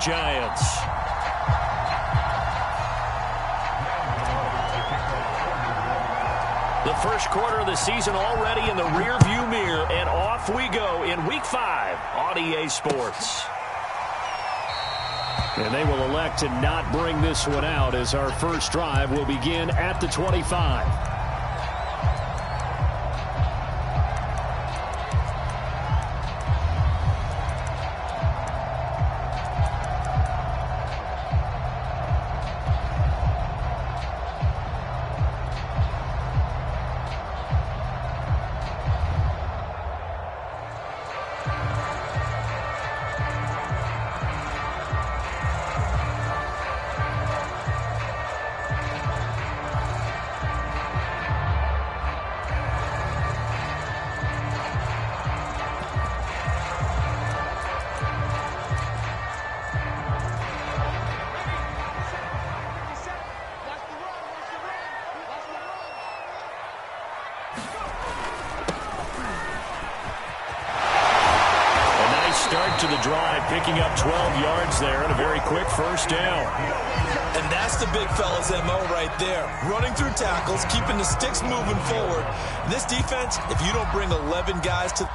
Giants. The first quarter of the season already in the rearview mirror, and off we go in Week 5 on EA Sports. And they will elect to not bring this one out as our first drive will begin at the 25. To the drive, picking up 12 yards there and a very quick first down. And that's the big fella's MO right there. Running through tackles, keeping the sticks moving forward. This defense, if you don't bring 11 guys to...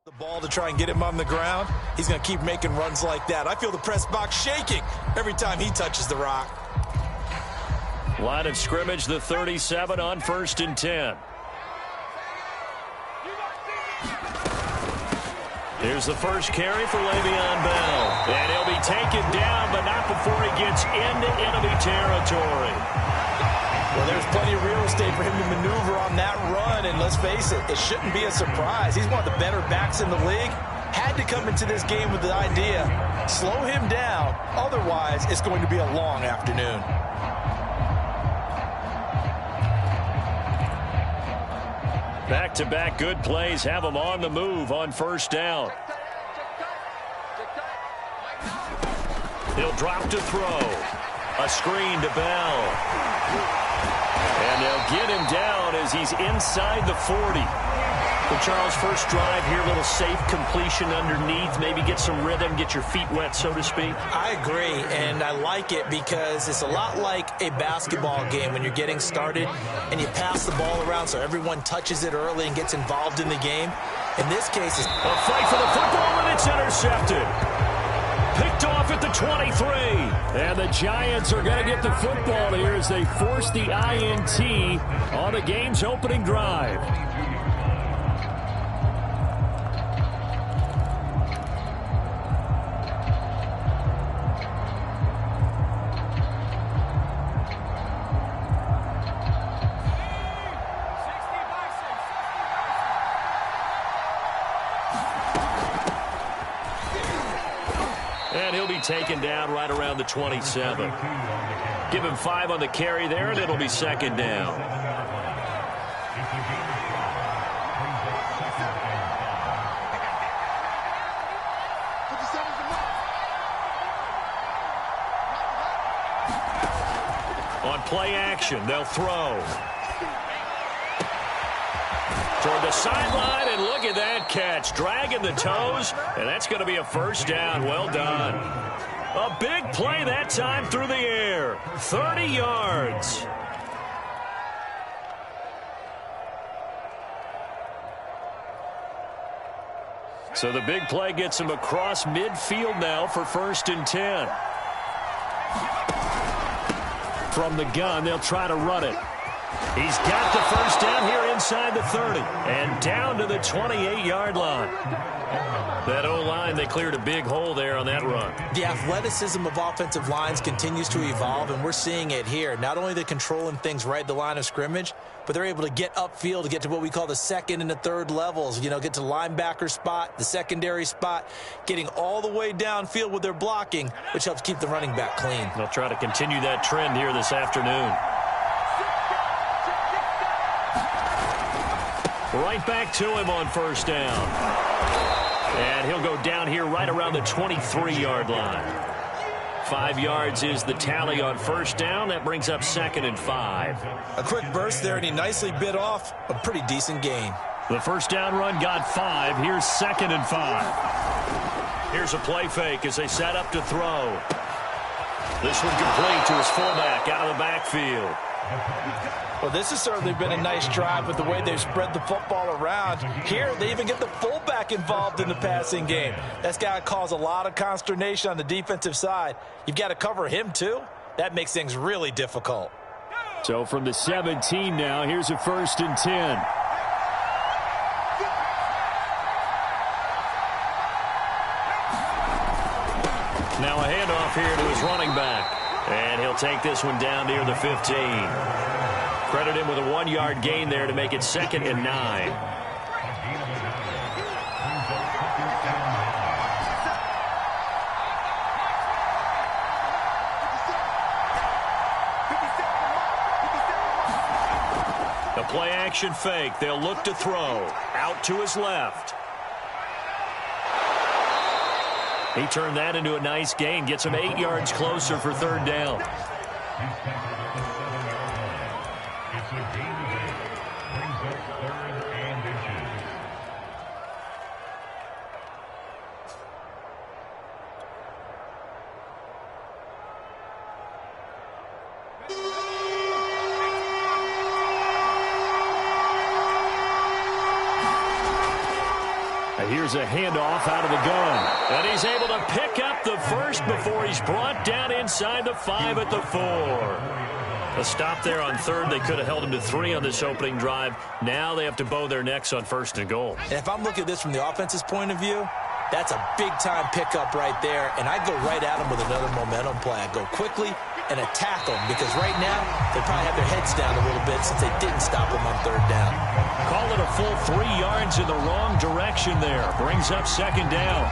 the ball to try and get him on the ground, he's going to keep making runs like that. I feel the press box shaking every time he touches the rock. Line of scrimmage, the 37 on 1st and 10. Here's the first carry for Le'Veon Bell. And he'll be taken down, but not before he gets into enemy territory. Well, there's plenty of real estate for him to maneuver on that run, and let's face it, it shouldn't be a surprise. He's one of the better backs in the league. Had to come into this game with the idea, slow him down, otherwise it's going to be a long afternoon. Back-to-back good plays have him on the move on first down. He'll drop to throw. A screen to Bell. And they'll get him down as he's inside the 40. For Charles, first drive here, a little safe completion underneath. Maybe get some rhythm, get your feet wet, so to speak. I agree, and I like it because it's a lot like a basketball game when you're getting started and you pass the ball around so everyone touches it early and gets involved in the game. In this case, it's a fight for the football, and it's intercepted. Picked off at the 23. And the Giants are going to get the football here as they force the INT on the game's opening drive. And he'll be taken down right around the 27. Give him 5 on the carry there, and it'll be second down. On play action, they'll throw. Toward the sideline, and look at that catch. Dragging the toes, and that's going to be a first down. Well done. A big play that time through the air. 30 yards. So the big play gets him across midfield now for 1st and 10. From the gun, they'll try to run it. He's got the first down here inside the 30 and down to the 28-yard line. That O-line, they cleared a big hole there on that run. The athleticism of offensive lines continues to evolve, and we're seeing it here. Not only are they controlling things right at the line of scrimmage, but they're able to get upfield to get to what we call the second and the third levels. You know, get to the linebacker spot, the secondary spot, getting all the way downfield with their blocking, which helps keep the running back clean. They'll try to continue that trend here this afternoon. Right back to him on first down. And he'll go down here right around the 23-yard line. 5 yards is the tally on first down. That brings up 2nd and 5. A quick burst there, and he nicely bit off a pretty decent gain. The first down run got 5. Here's 2nd and 5. Here's a play fake as they set up to throw. This one complete to his fullback out of the backfield. Well, this has certainly been a nice drive with the way they've spread the football around. Here, they even get the fullback involved in the passing game. That's got to cause a lot of consternation on the defensive side. You've got to cover him, too. That makes things really difficult. So from the 17 now, here's a 1st and 10. Now a handoff here to his running back. And he'll take this one down near the 15. Credit him with a 1-yard gain there to make it 2nd and 9. The play action fake. They'll look to throw. Out to his left. He turned that into a nice gain. Gets him 8 yards closer for 3rd down. Here's a handoff out of the gun. And he's able to pick up the first before he's brought down inside the 5 at the 4. A stop there on 3rd. They could have held him to 3 on this opening drive. Now they have to bow their necks on 1st and goal. And if I'm looking at this from the offense's point of view, that's a big-time pickup right there. And I'd go right at him with another momentum play. I'd go quickly and attack them because right now they probably have their heads down a little bit since they didn't stop them on 3rd down. Call it a full 3 yards in the wrong direction there. Brings up 2nd down.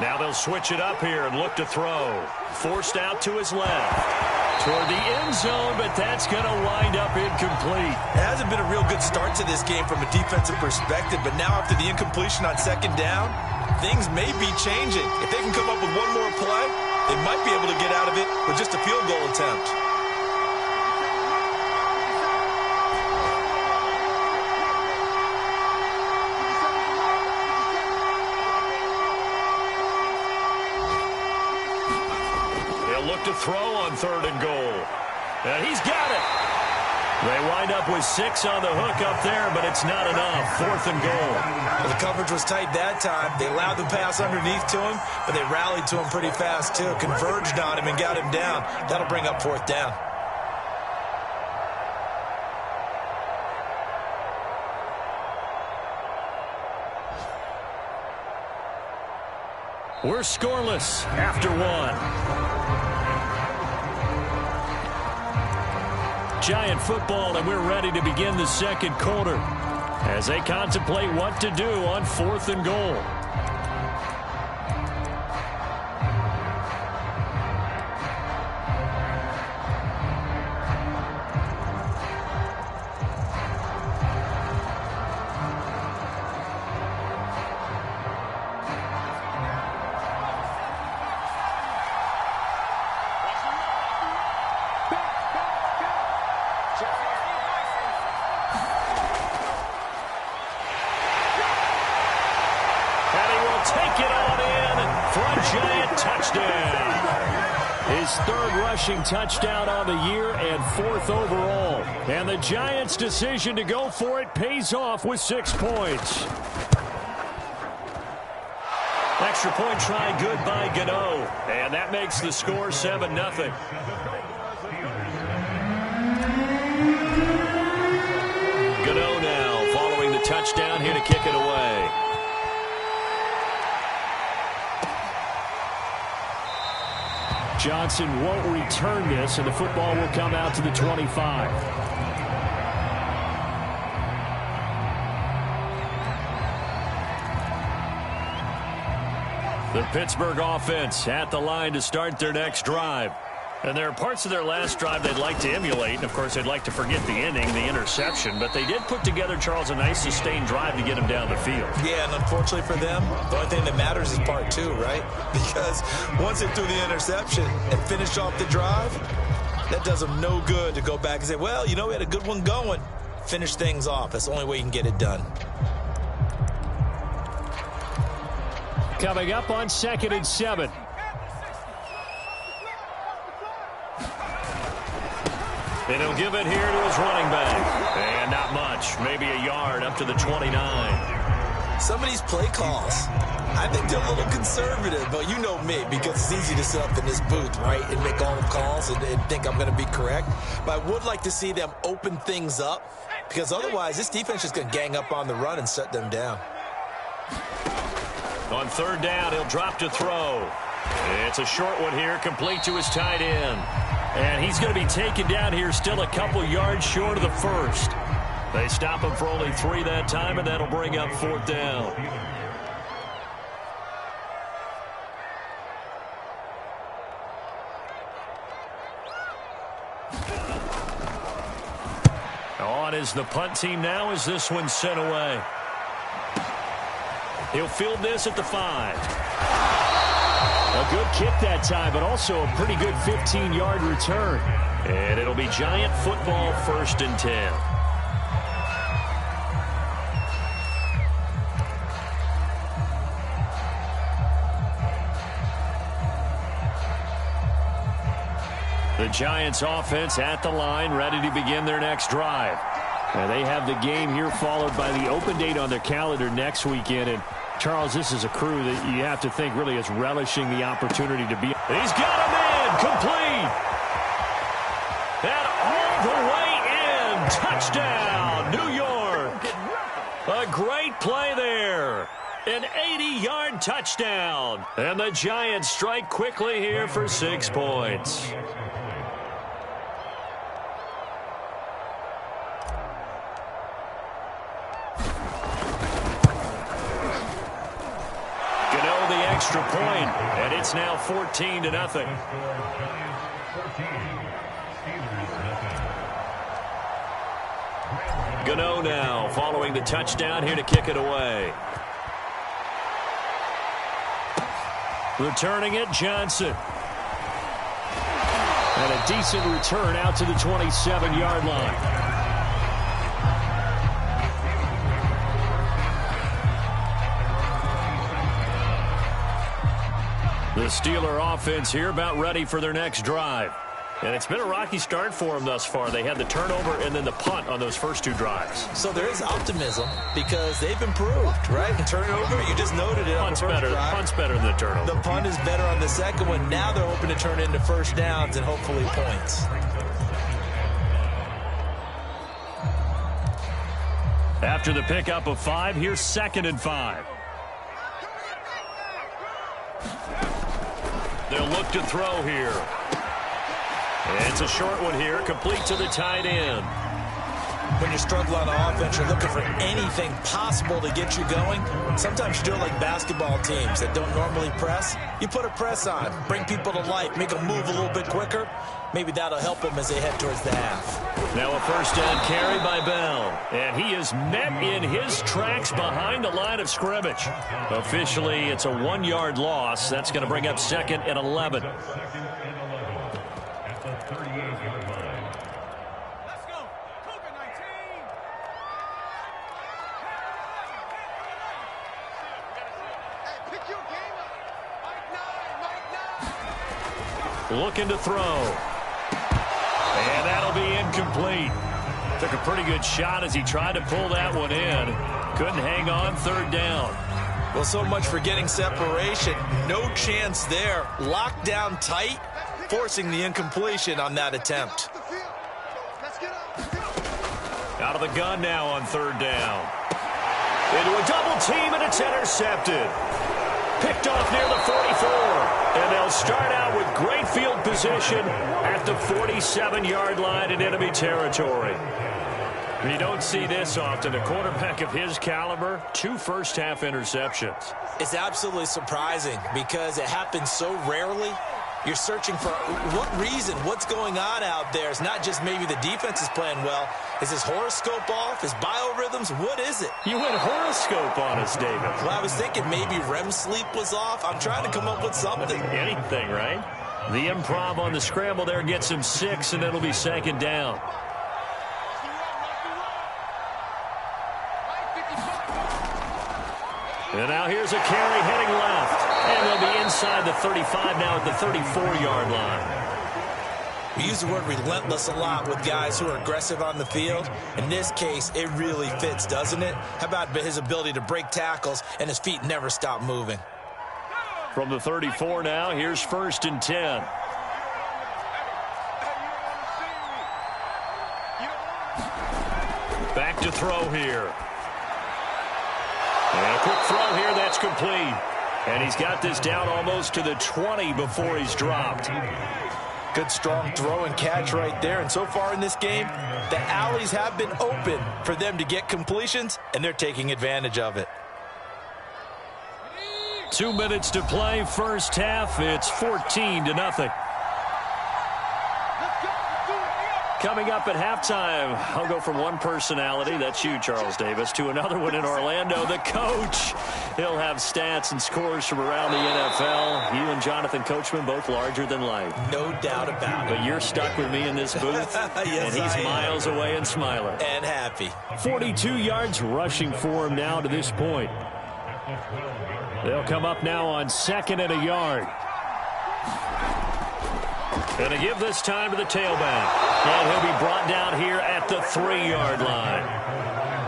Now they'll switch it up here and look to throw. Forced out to his left. Toward the end zone, but that's going to wind up incomplete. It hasn't been a real good start to this game from a defensive perspective, but now after the incompletion on 2nd down, things may be changing. If they can come up with one more play, they might be able to get out of it with just a field goal attempt. To throw on 3rd and goal. And he's got it. They wind up with 6 on the hook up there, but it's not enough. 4th and goal. Well, the coverage was tight that time. They allowed the pass underneath to him, but they rallied to him pretty fast, too. Converged on him and got him down. That'll bring up 4th down. We're scoreless after 1. Giant football, and we're ready to begin the 2nd quarter as they contemplate what to do on 4th and goal. Touchdown on the year and 4th overall. And the Giants' decision to go for it pays off with 6 points. Extra point try good by Gano. And that makes the score 7-0. Gano now following the touchdown here to kick it away. Johnson won't return this, and the football will come out to the 25. The Pittsburgh offense at the line to start their next drive. And there are parts of their last drive they'd like to emulate. And, of course, they'd like to forget the inning, the interception. But they did put together, Charles, a nice sustained drive to get him down the field. Yeah, and unfortunately for them, the only thing that matters is part two, right? Because once they threw the interception and finished off the drive, that does them no good to go back and say, well, you know, we had a good one going. Finish things off. That's the only way you can get it done. Coming up on 2nd and 7. And he'll give it here to his running back. And not much. Maybe a yard up to the 29. Some of these play calls, I think they're a little conservative, but you know me, because it's easy to sit up in this booth, right, and make all the calls and think I'm going to be correct. But I would like to see them open things up, because otherwise this defense is going to gang up on the run and shut them down. On 3rd down, he'll drop to throw. It's a short one here, complete to his tight end. And he's going to be taken down here still a couple yards short of the first. They stop him for only 3 that time, and that'll bring up 4th down. On is the punt team now as this one's sent away. He'll field this at the 5. A good kick that time, but also a pretty good 15-yard return. And it'll be Giant football 1st and 10. The Giants offense at the line, ready to begin their next drive. And they have the game here followed by the open date on their calendar next weekend. And Charles, this is a crew that you have to think really is relishing the opportunity to be. He's got him in, complete. And all the way in, touchdown, New York. A great play there. An 80-yard touchdown. And the Giants strike quickly here for 6 points. Extra point, and it's now 14-0. Gano now following the touchdown here to kick it away. Returning it, Johnson. And a decent return out to the 27-yard line. The Steeler offense here about ready for their next drive. And it's been a rocky start for them thus far. They had the turnover and then the punt on those first 2 drives. So there is optimism because they've improved, right? And turnover, you just noted it. Punt's better. Punt's better than the turnover. The punt is better on the second one. Now they're hoping to turn it into first downs and hopefully points. After the pickup of 5, here's 2nd and 5. They'll look to throw here. It's a short one here, complete to the tight end. When you struggle on offense, you're looking for anything possible to get you going. Sometimes you do it like basketball teams that don't normally press. You put a press on, bring people to life, make them move a little bit quicker. Maybe that'll help them as they head towards the half. Now a first down carry by Bell. And he is met in his tracks behind the line of scrimmage. Officially, it's a 1-yard loss. That's going to bring up 2nd and 11. Looking to throw. And that'll be incomplete. Took a pretty good shot as he tried to pull that one in. Couldn't hang on, 3rd down. Well, so much for getting separation. No chance there. Locked down tight, forcing the incompletion on that attempt. Out of the gun now on 3rd down. Into a double team, and it's intercepted. Picked off near the 44. And they'll start out with great field position at the 47-yard line in enemy territory. You don't see this often. A quarterback of his caliber, 2 first-half interceptions. It's absolutely surprising because it happens so rarely. You're searching for what reason, what's going on out there. It's not just maybe the defense is playing well. Is his horoscope off? His biorhythms? What is it? You went horoscope on us, David. Well, I was thinking maybe REM sleep was off. I'm trying to come up with something. Anything, right? The improv on the scramble there gets him 6, and it'll be 2nd down. And now here's a carry heading left. And they'll be inside the 35 now at the 34-yard line. We use the word relentless a lot with guys who are aggressive on the field. In this case, it really fits, doesn't it? How about his ability to break tackles and his feet never stop moving? From the 34 now, here's 1st and 10. Back to throw here. And a quick throw here, that's complete. And he's got this down almost to the 20 before he's dropped. Good, strong throw and catch right there. And so far in this game, the alleys have been open for them to get completions, and they're taking advantage of it. 2 minutes to play, first half. It's 14-0. Coming up at halftime, I'll go from one personality, that's you, Charles Davis, to another one in Orlando, the coach. He'll have stats and scores from around the NFL. You and Jonathan Coachman, both larger than life. No doubt about it. But you're stuck with me in this booth, yes, and he's miles away and smiling. And happy. 42 yards rushing for him now to this point. They'll come up now on 2nd and a yard. Going to give this time to the tailback. And he'll be brought down here at the 3-yard line.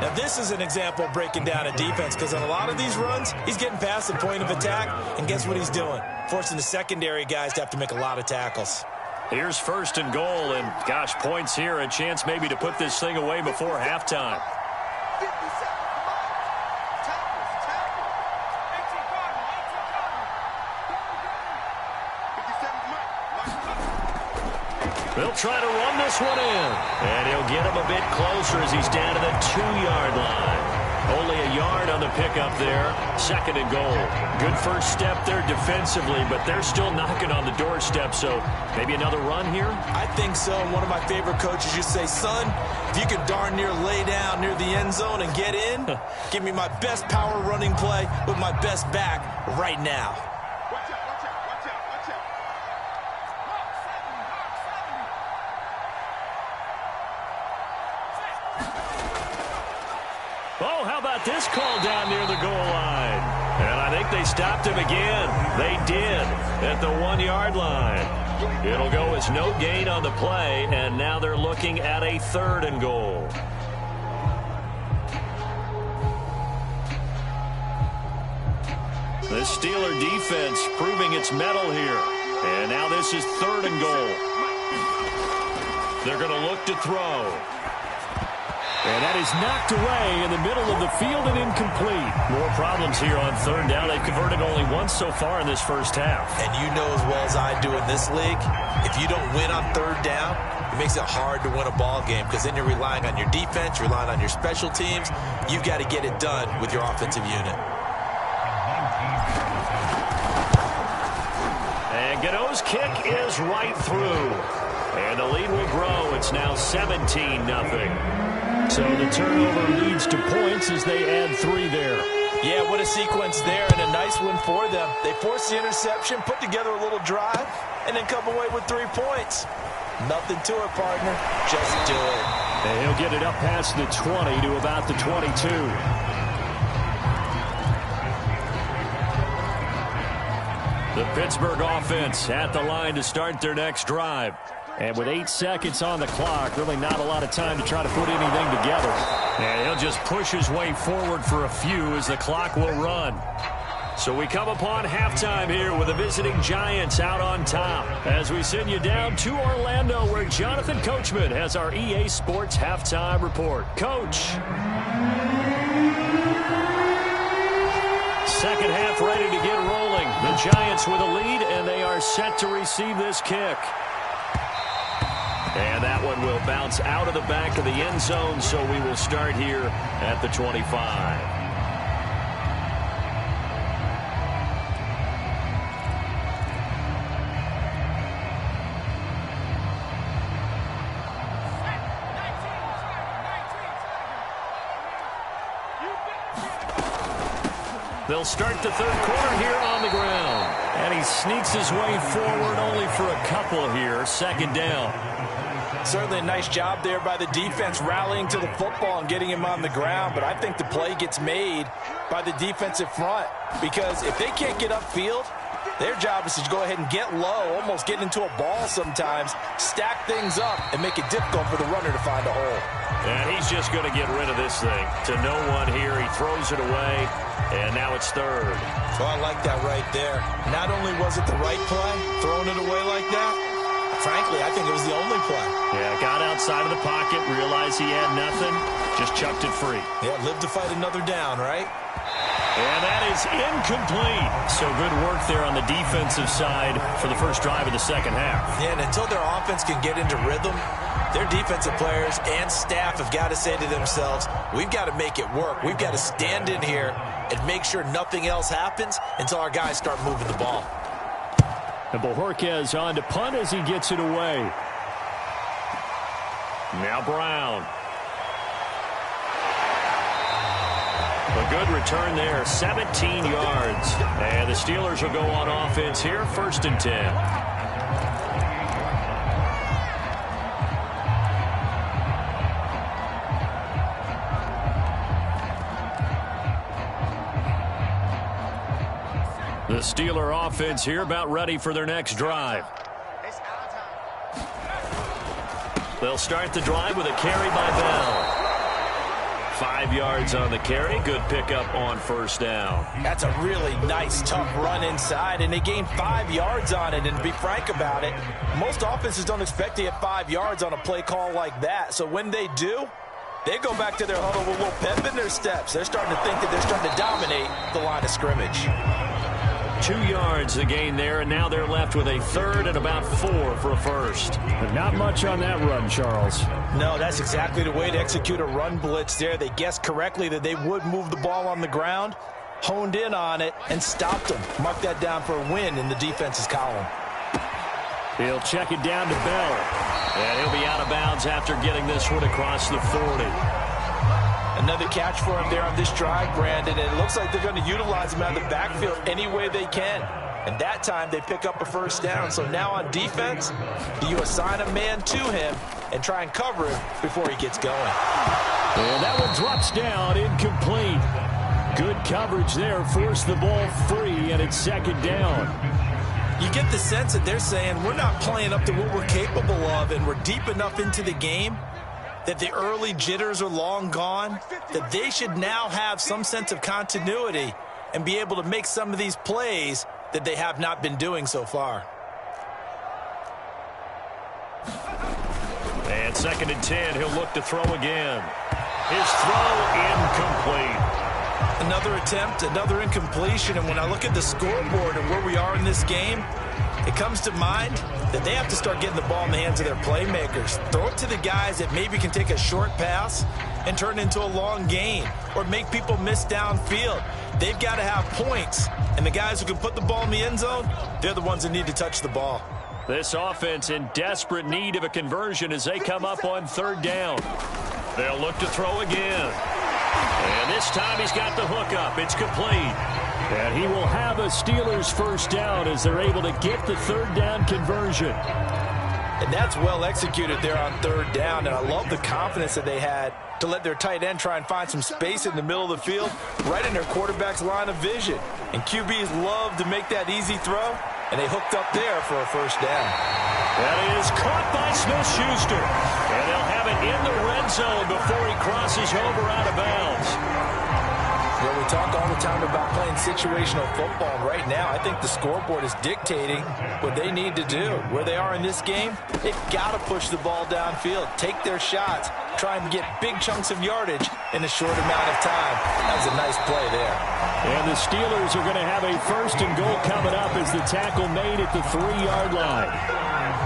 Now, this is an example of breaking down a defense because on a lot of these runs, he's getting past the point of attack, and guess what he's doing? Forcing the secondary guys to have to make a lot of tackles. Here's 1st and goal, and gosh, points here, a chance maybe to put this thing away before halftime. They'll try to run this one in. And he'll get him a bit closer as he's down to the 2-yard line. Only a yard on the pickup there. 2nd and goal. Good first step there defensively, but they're still knocking on the doorstep, so maybe another run here? I think so. And one of my favorite coaches used to say, son, if you can darn near lay down near the end zone and get in, give me my best power running play with my best back right now. Oh, how about this call down near the goal line? And I think they stopped him again. They did at the 1-yard line. It'll go as no gain on the play, and now they're looking at a 3rd and goal. The Steeler defense proving its mettle here. And now this is 3rd and goal. They're going to look to throw. And that is knocked away in the middle of the field and incomplete. More problems here on 3rd down. They've converted only once so far in this first half. And you know as well as I do in this league, if you don't win on 3rd down, it makes it hard to win a ball game because then you're relying on your defense, you're relying on your special teams. You've got to get it done with your offensive unit. And Gano's kick is right through. And the lead will grow. It's now 17-0. So the turnover leads to points as they add 3 there. Yeah, what a sequence there, and a nice win for them. They forced the interception, put together a little drive, and then come away with 3 points. Nothing to it, partner. Just do it. And he'll get it up past the 20 to about the 22. The Pittsburgh offense at the line to start their next drive. And with 8 seconds on the clock, really not a lot of time to try to put anything together. And he'll just push his way forward for a few as the clock will run. So we come upon halftime here with the visiting Giants out on top. As we send you down to Orlando where Jonathan Coachman has our EA Sports Halftime Report. Coach. Giants with a lead, and they are set to receive this kick. And that one will bounce out of the back of the end zone, so we will start here at the 25. They'll start the third quarter here on the ground. And he sneaks his way forward only for a couple here. Second down. Certainly a nice job there by the defense rallying to the football and getting him on the ground. But I think the play gets made by the defensive front. Because if they can't get upfield, their job is to go ahead and get low, almost get into a ball sometimes, stack things up, and make it difficult for the runner to find a hole. And he's just going to get rid of this thing. To no one here, he throws it away, and now it's third. So I like that right there. Not only was it the right play, throwing it away like that, frankly, I think it was the only play. Yeah, got outside of the pocket, realized he had nothing, just chucked it free. Yeah, lived to fight another down, right? And that is incomplete. So good work there on the defensive side for the first drive of the second half. Yeah, and until their offense can get into rhythm, their defensive players and staff have got to say to themselves, we've got to make it work. We've got to stand in here and make sure nothing else happens until our guys start moving the ball. And Bojorquez on to punt as he gets it away. Now Brown. A good return there, 17 yards. And the Steelers will go on offense here, 1st and 10. The Steeler offense here about ready for their next drive. They'll start the drive with a carry by Bell. 5 yards on the carry. Good pickup on first down. That's a really nice, tough run inside, and they gained 5 yards on it. And to be frank about it, most offenses don't expect to get 5 yards on a play call like that. So when they do, they go back to their huddle with a little pep in their steps. They're starting to think that they're starting to dominate the line of scrimmage. 2 yards the gain there, and now they're left with a third and about 4 for a first. But not much on that run, Charles. No, that's exactly the way to execute a run blitz there. They guessed correctly that they would move the ball on the ground, honed in on it, and stopped them. Mark that down for a win in the defense's column. He'll check it down to Bell. And he'll be out of bounds after getting this one across the 40. Another catch for him there on this drive, Brandon, and it looks like they're going to utilize him out of the backfield any way they can. And that time they pick up a first down. So now on defense, do you assign a man to him and try and cover him before he gets going? And that one drops down, incomplete. Good coverage there, forced the ball free, and it's second down. You get the sense that they're saying we're not playing up to what we're capable of, and we're deep enough into the game that the early jitters are long gone, that they should now have some sense of continuity and be able to make some of these plays that they have not been doing so far. And 2nd and 10, he'll look to throw again. His throw incomplete. Another attempt, another incompletion, and when I look at the scoreboard and where we are in this game, it comes to mind that they have to start getting the ball in the hands of their playmakers. Throw it to the guys that maybe can take a short pass and turn it into a long gain or make people miss downfield. They've got to have points, and the guys who can put the ball in the end zone, they're the ones that need to touch the ball. This offense in desperate need of a conversion as they come up on 3rd down. They'll look to throw again. And this time he's got the hook up. It's complete. And he will have a Steelers first down as they're able to get the 3rd down conversion. And that's well executed there on 3rd down. And I love the confidence that they had to let their tight end try and find some space in the middle of the field, right in their quarterback's line of vision. And QBs love to make that easy throw, and they hooked up there for a first down. That is caught by Smith-Schuster. And they'll have it in the red zone before he crosses over out of bounds. Well, we talk all the time about playing situational football. Right now, I think the scoreboard is dictating what they need to do. Where they are in this game, they've got to push the ball downfield, take their shots, try and get big chunks of yardage in a short amount of time. That was a nice play there. And the Steelers are going to have a 1st and goal coming up as the tackle made at the 3-yard line.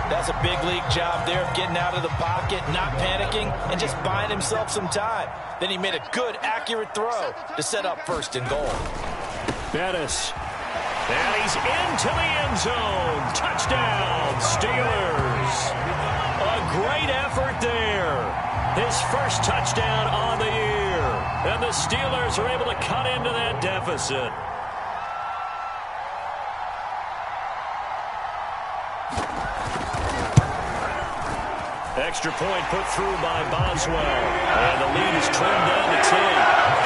That's a big league job there of getting out of the pocket, not panicking, and just buying himself some time. Then he made a good, accurate throw to set up 1st and goal. Bettis. And he's into the end zone. Touchdown, Steelers. A great effort there. His first touchdown on the year. And the Steelers are able to cut into that deficit. Extra point put through by Boswell. And the lead is trimmed down to 10.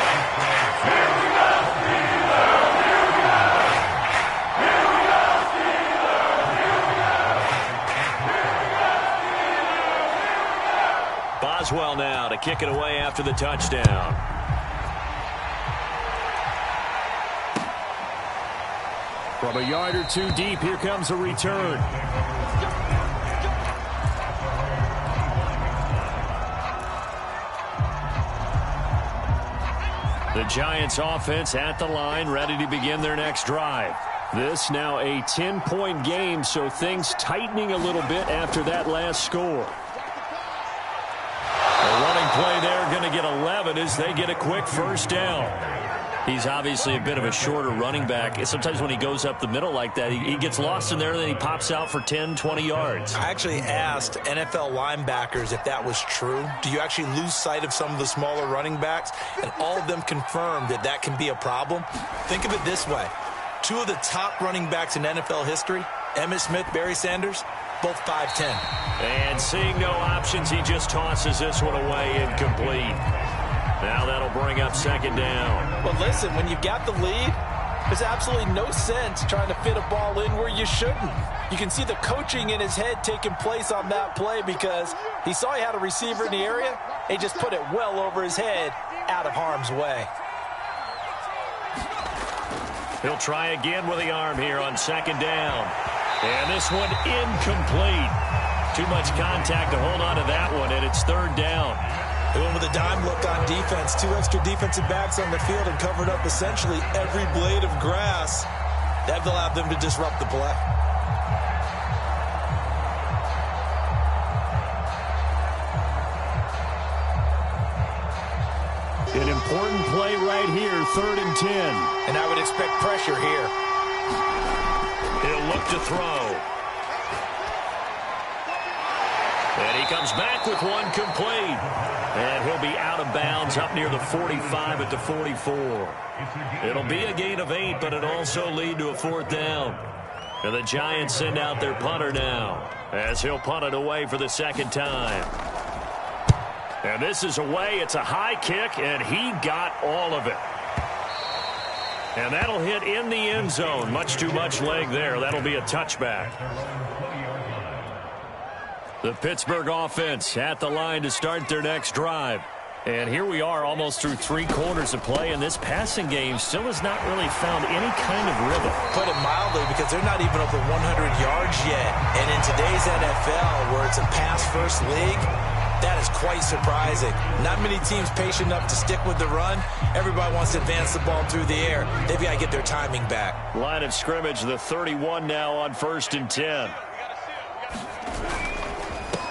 Boswell now to kick it away after the touchdown. From a yard or two deep, here comes a return. The Giants offense at the line, ready to begin their next drive. This now a 10-point game, so things tightening a little bit after that last score. A running play there, going to get 11 as they get a quick 1st down. He's obviously a bit of a shorter running back. Sometimes when he goes up the middle like that, he gets lost in there, and then he pops out for 10, 20 yards. I actually asked NFL linebackers if that was true. Do you actually lose sight of some of the smaller running backs? And all of them confirmed that that can be a problem. Think of it this way. 2 of the top running backs in NFL history, Emmitt Smith, Barry Sanders, both 5'10". And seeing no options, he just tosses this one away incomplete. Now that'll bring up 2nd down. Well, listen, when you got the lead, there's absolutely no sense trying to fit a ball in where you shouldn't. You can see the coaching in his head taking place on that play because he saw he had a receiver in the area. He just put it well over his head, out of harm's way. He'll try again with the arm here on 2nd down. And this one incomplete. Too much contact to hold on to that one, and it's 3rd down. They went with a dime look on defense. 2 extra defensive backs on the field and covered up essentially every blade of grass. That allowed them to disrupt the play. An important play right here, 3rd and 10. And I would expect pressure here. He'll look to throw. And he comes back with one complete. And he'll be out of bounds up near the 45 at the 44. It'll be a gain of 8, but it'll also lead to a 4th down. And the Giants send out their punter now as he'll punt it away for the 2nd time. And this is away. It's a high kick, and he got all of it. And that'll hit in the end zone. Much too much leg there. That'll be a touchback. The Pittsburgh offense at the line to start their next drive. And here we are almost through 3 quarters of play, and this passing game still has not really found any kind of rhythm. Put it mildly, because they're not even over 100 yards yet. And in today's NFL, where it's a pass-first league, that is quite surprising. Not many teams patient enough to stick with the run. Everybody wants to advance the ball through the air. They've got to get their timing back. Line of scrimmage, the 31 now on 1st and 10.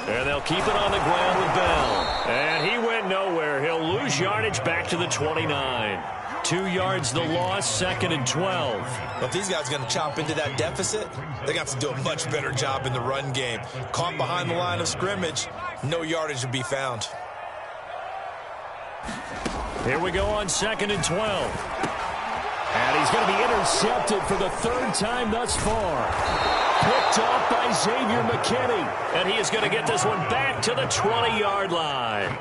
And they'll keep it on the ground with Bell. And he went nowhere. He'll lose yardage back to the 29. 2 yards the loss, 2nd and 12. But if these guys are going to chop into that deficit, they're going to have to do a much better job in the run game. Caught behind the line of scrimmage, no yardage to be found. Here we go on 2nd and 12. And he's going to be intercepted for the 3rd time thus far. Picked off by Xavier McKinney. And he is going to get this one back to the 20-yard line.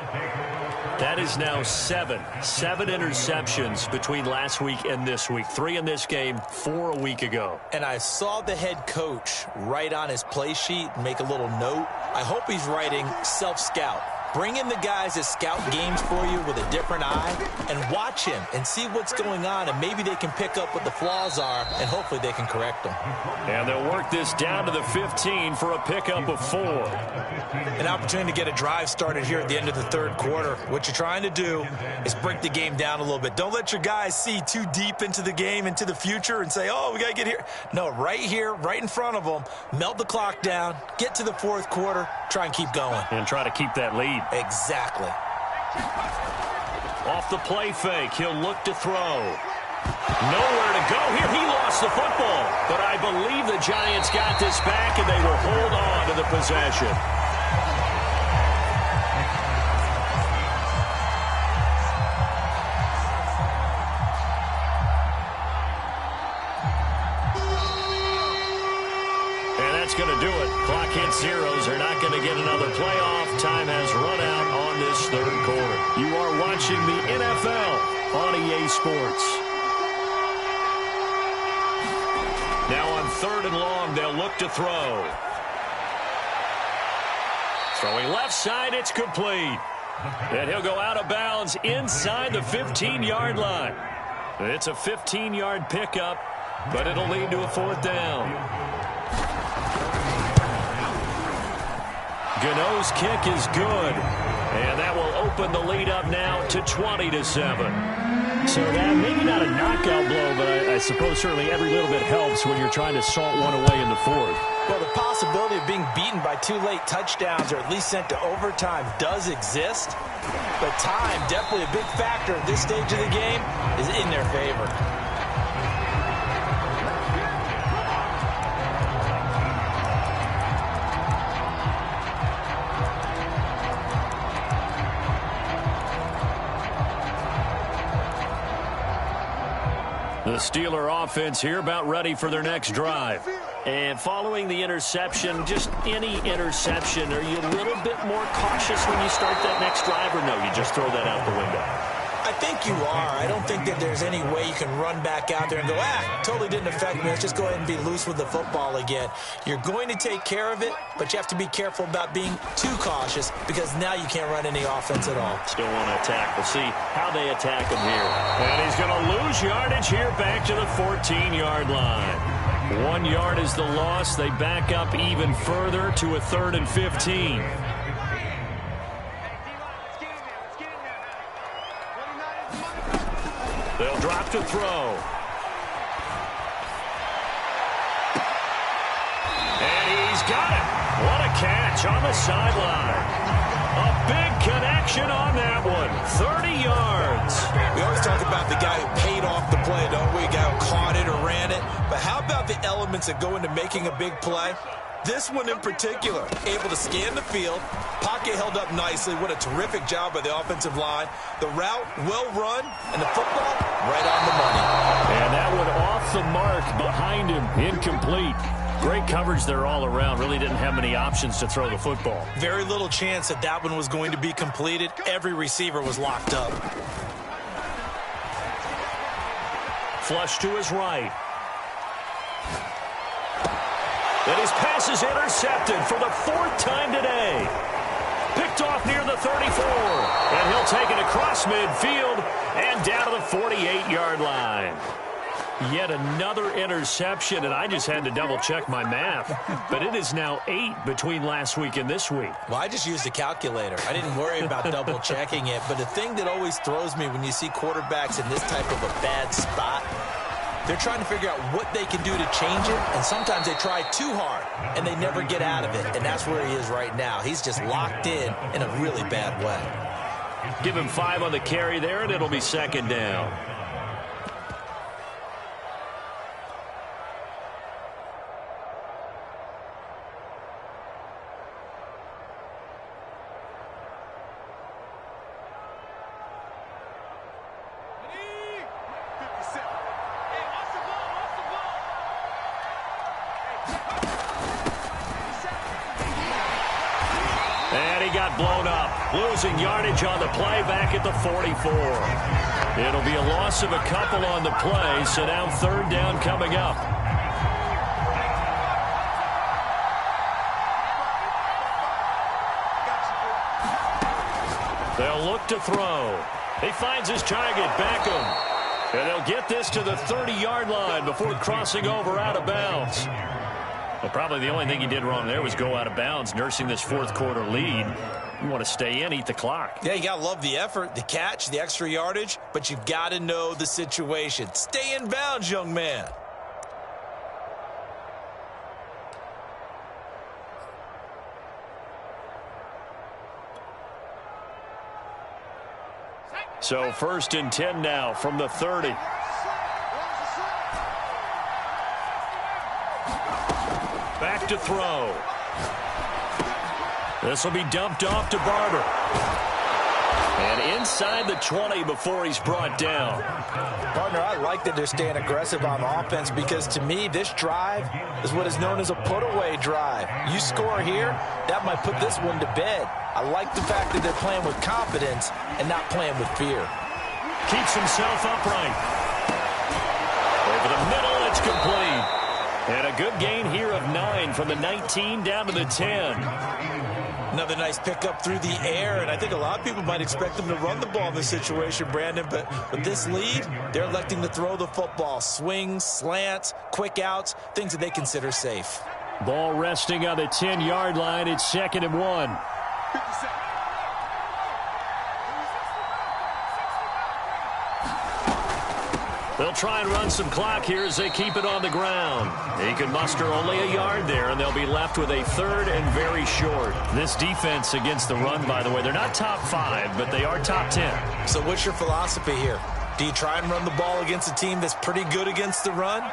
That is now 7 interceptions between last week and this week. 3 in this game, 4 a week ago. And I saw the head coach write on his play sheet and make a little note. I hope he's writing self-scout. Bring in the guys that scout games for you with a different eye and watch him and see what's going on, and maybe they can pick up what the flaws are, and hopefully they can correct them. And they'll work this down to the 15 for a pickup of 4. An opportunity to get a drive started here at the end of the third quarter. What you're trying to do is break the game down a little bit. Don't let your guys see too deep into the game, into the future, and say, oh, we got to get here. No, right here, right in front of them, melt the clock down, get to the fourth quarter, try and keep going. And try to keep that lead. Exactly. Off the play fake, he'll look to throw. Nowhere to go here. He lost the football. But I believe the Giants got this back, and they will hold on to the possession. Going to do it. Clock hits zeros. They're not going to get another playoff. Time has run out on this third quarter. You are watching the NFL on EA Sports. Now on 3rd and long, they'll look to throw. Throwing left side, it's complete. And he'll go out of bounds inside the 15-yard line. It's a 15-yard pickup, but it'll lead to a 4th down. Gano's kick is good, and that will open the lead up now to 20-7. So that maybe not a knockout blow, but I suppose certainly every little bit helps when you're trying to salt one away in the fourth. Well, the possibility of being beaten by 2 late touchdowns or at least sent to overtime does exist, but time, definitely a big factor at this stage of the game, is in their favor. The Steeler offense here about ready for their next drive. And following the interception, just any interception, are you a little bit more cautious when you start that next drive, or no, you just throw that out the window? I think you are. I don't think that there's any way you can run back out there and go, totally didn't affect me. Let's just go ahead and be loose with the football again. You're going to take care of it, but you have to be careful about being too cautious because now you can't run any offense at all. Still want to attack. We'll see how they attack him here. And he's going to lose yardage here back to the 14-yard line. 1 yard is the loss. They back up even further to a 3rd and 15. They'll drop to throw. And he's got it. What a catch on the sideline. A big connection on that one. 30 yards. We always talk about the guy who paid off the play, don't we? A guy who caught it or ran it. But how about the elements that go into making a big play? This one in particular, able to scan the field. Pocket held up nicely. What a terrific job by the offensive line. The route, well run, and the football, right on the money. And that one off the mark behind him, incomplete. Great coverage there all around. Really didn't have many options to throw the football. Very little chance that that one was going to be completed. Every receiver was locked up. Flush to his right. And his pass is intercepted for the 4th time today. Picked off near the 34. And he'll take it across midfield and down to the 48-yard line. Yet another interception, and I just had to double-check my math. But it is now 8 between last week and this week. Well, I just used a calculator. I didn't worry about double-checking it. But the thing that always throws me when you see quarterbacks in this type of a bad spot, they're trying to figure out what they can do to change it, and sometimes they try too hard, and they never get out of it, and that's where he is right now. He's just locked in a really bad way. Give him 5 on the carry there, and it'll be 2nd down. Blown up, losing yardage on the play back at the 44. It'll be a loss of a couple on the play, so now 3rd down coming up. to throw. He finds his target, Beckham. And they'll get this to the 30-yard line before crossing over out of bounds. Well, probably the only thing he did wrong there was go out of bounds, nursing this fourth quarter lead. You want to stay in, eat the clock. Yeah, you got to love the effort, the catch, the extra yardage, but you've got to know the situation. Stay in bounds, young man. So 1st and 10 now from the 30. Back to throw. This will be dumped off to Barber. And inside the 20 before he's brought down. Partner, I like that they're staying aggressive on offense because to me, this drive is what is known as a put-away drive. You score here, that might put this one to bed. I like the fact that they're playing with confidence and not playing with fear. Keeps himself upright. Over the middle, it's complete. And a good gain here of 9 from the 19 down to the 10. Another nice pickup through the air, and I think a lot of people might expect them to run the ball in this situation, Brandon, but with this lead, they're electing to throw the football. Swings, slants, quick outs, things that they consider safe. Ball resting on the 10-yard line. It's 2nd and 1. They'll try and run some clock here as they keep it on the ground. He can muster only a yard there, and they'll be left with a 3rd and very short. This defense against the run, by the way, they're not top 5, but they are top 10. So what's your philosophy here? Do you try and run the ball against a team that's pretty good against the run?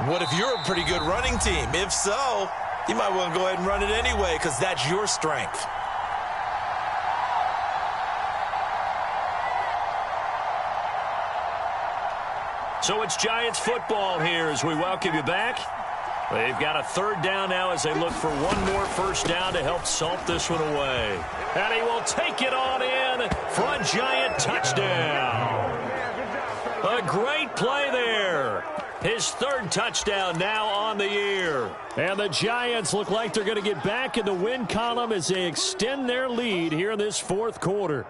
What if you're a pretty good running team? If so, you might want to go ahead and run it anyway because that's your strength. So it's Giants football here as we welcome you back. They've got a 3rd down now as they look for one more 1st down to help salt this one away. And he will take it on in for a Giant touchdown. A great play there. His 3rd touchdown now on the year. And the Giants look like they're going to get back in the win column as they extend their lead here in this 4th quarter.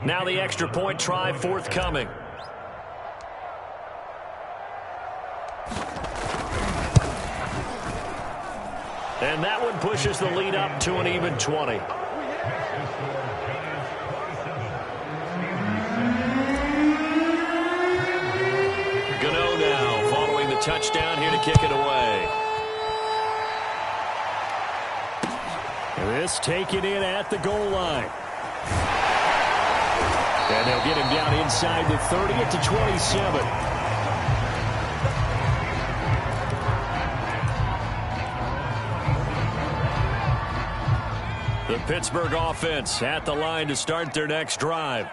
Now the extra point try forthcoming. And that one pushes the lead up to an even 20. Gano now following the touchdown here to kick it away. This taken in at the goal line. And they'll get him down inside the 30 at the 27. The Pittsburgh offense at the line to start their next drive.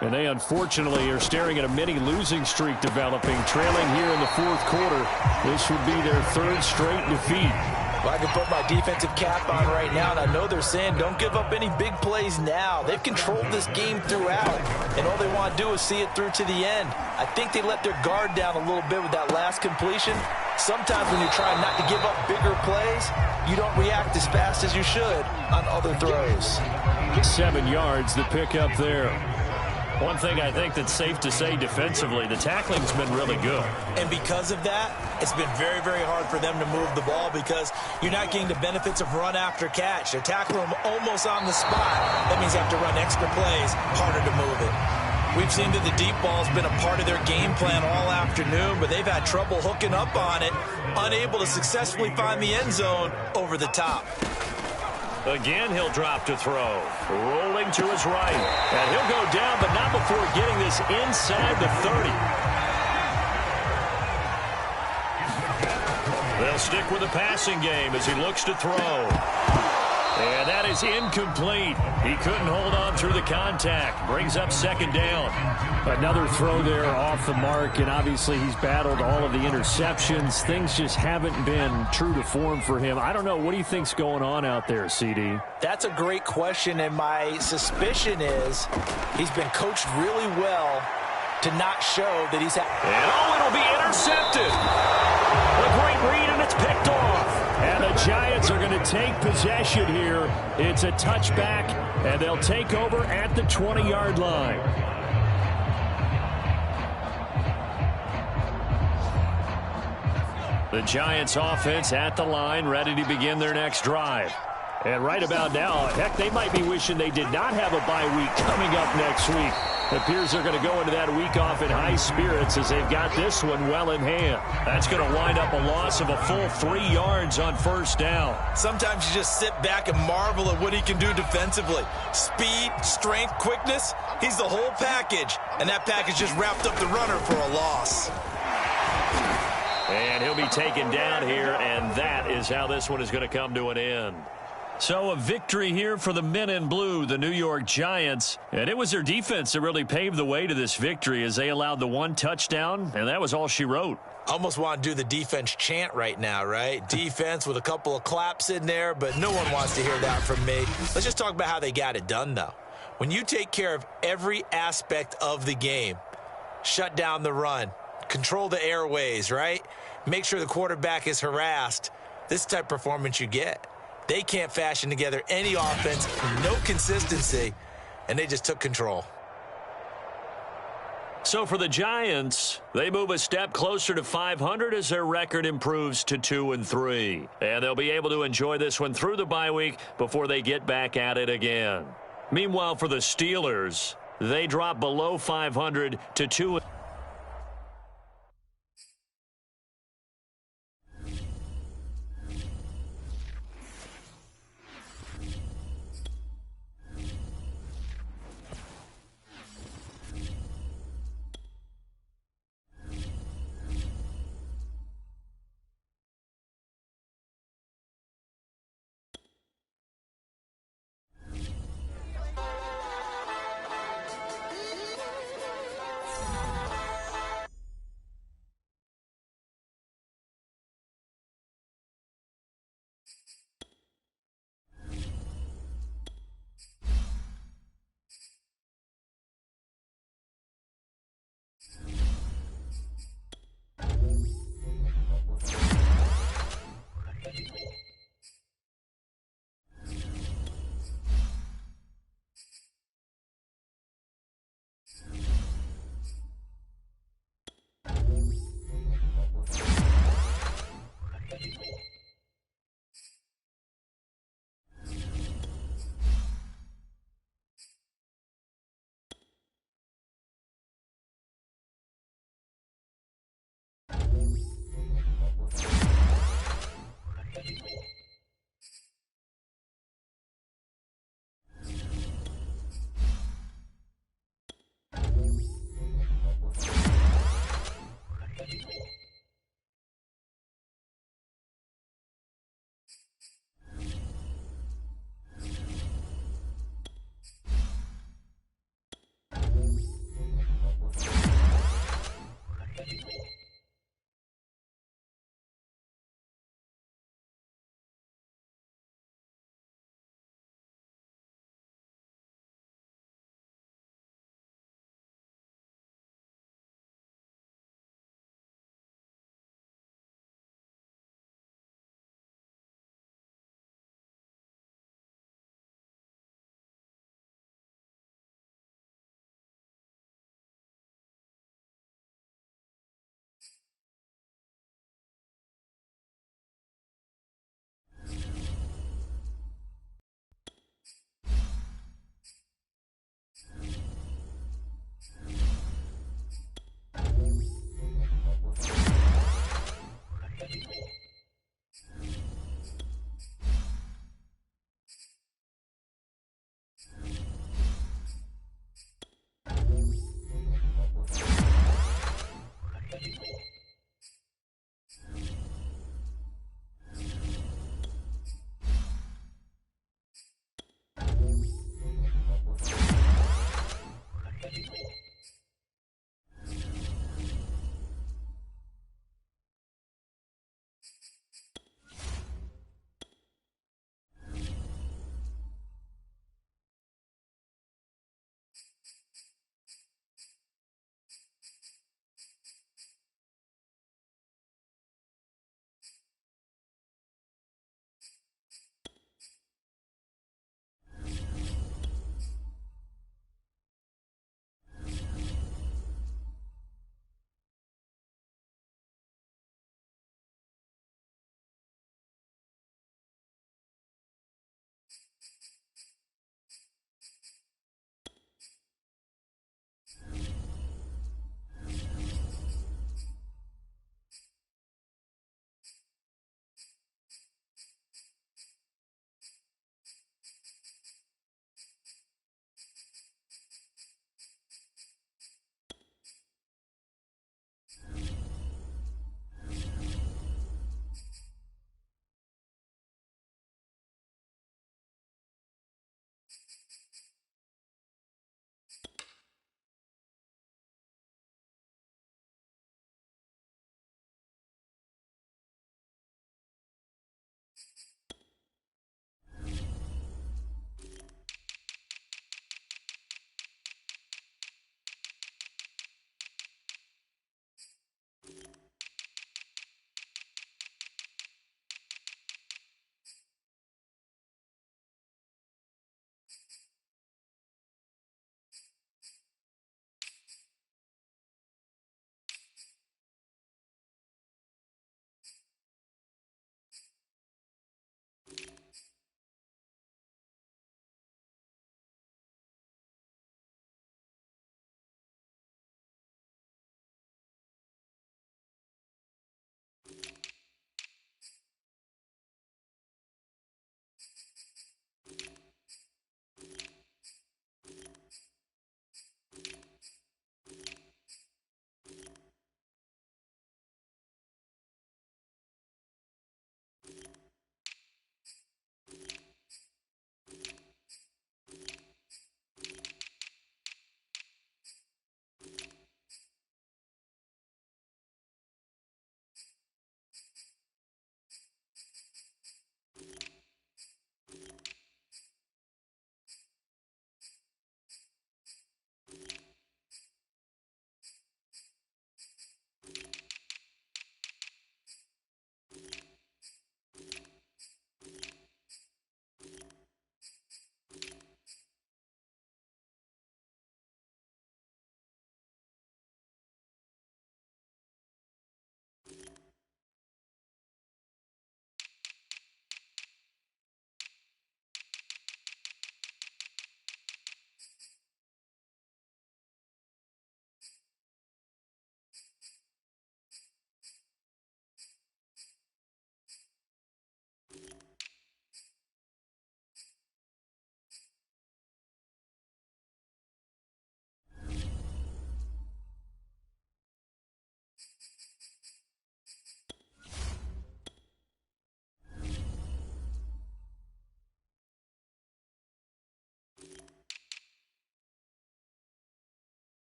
And they unfortunately are staring at a mini losing streak developing, trailing here in the 4th quarter. This would be their 3rd straight defeat. Well, I can put my defensive cap on right now, and I know they're saying don't give up any big plays now. They've controlled this game throughout, and all they want to do is see it through to the end. I think they let their guard down a little bit with that last completion. Sometimes when you're trying not to give up bigger plays, you don't react as fast as you should on other throws. 7 yards, the pickup there. One thing I think that's safe to say defensively, the tackling's been really good. And because of that, it's been very, very hard for them to move the ball because you're not getting the benefits of run after catch. They're tackling them almost on the spot. That means they have to run extra plays, harder to move it. We've seen that the deep ball's been a part of their game plan all afternoon, but they've had trouble hooking up on it, unable to successfully find the end zone over the top. Again, he'll drop to throw. Rolling to his right. And he'll go down, but not before getting this inside the 30. They'll stick with the passing game as he looks to throw. And that is incomplete. He couldn't hold on through the contact. Brings up second down. Another throw there off the mark, and obviously he's battled all of the interceptions. Things just haven't been true to form for him. I don't know. What do you think's going on out there, CD? That's a great question, and my suspicion is he's been coached really well to not show that he's... And it'll be intercepted. A great read, and it's picked off. And the Giants are going to take possession here. It's a touchback, and they'll take over at the 20-yard line. The Giants offense at the line, ready to begin their next drive. And right about now, heck, they might be wishing they did not have a bye week coming up next week. It appears they're going to go into that week off in high spirits as they've got this one well in hand. That's going to wind up a loss of a full 3 yards on first down. Sometimes you just sit back and marvel at what he can do defensively. Speed, strength, quickness, he's the whole package. And that package just wrapped up the runner for a loss. And he'll be taken down here, and that is how this one is going to come to an end. So a victory here for the men in blue, the New York Giants. And it was their defense that really paved the way to this victory as they allowed the 1 touchdown, and that was all she wrote. Almost want to do the defense chant right now, right? Defense with a couple of claps in there, but no one wants to hear that from me. Let's just talk about how they got it done, though. When you take care of every aspect of the game, shut down the run, control the airways, right? Make sure the quarterback is harassed. This type of performance you get. They can't fashion together any offense, no consistency, and they just took control. So for the Giants, they move a step closer to 500 as their record improves to 2-3. And they'll be able to enjoy this one through the bye week before they get back at it again. Meanwhile, for the Steelers, they drop below 500 to 2.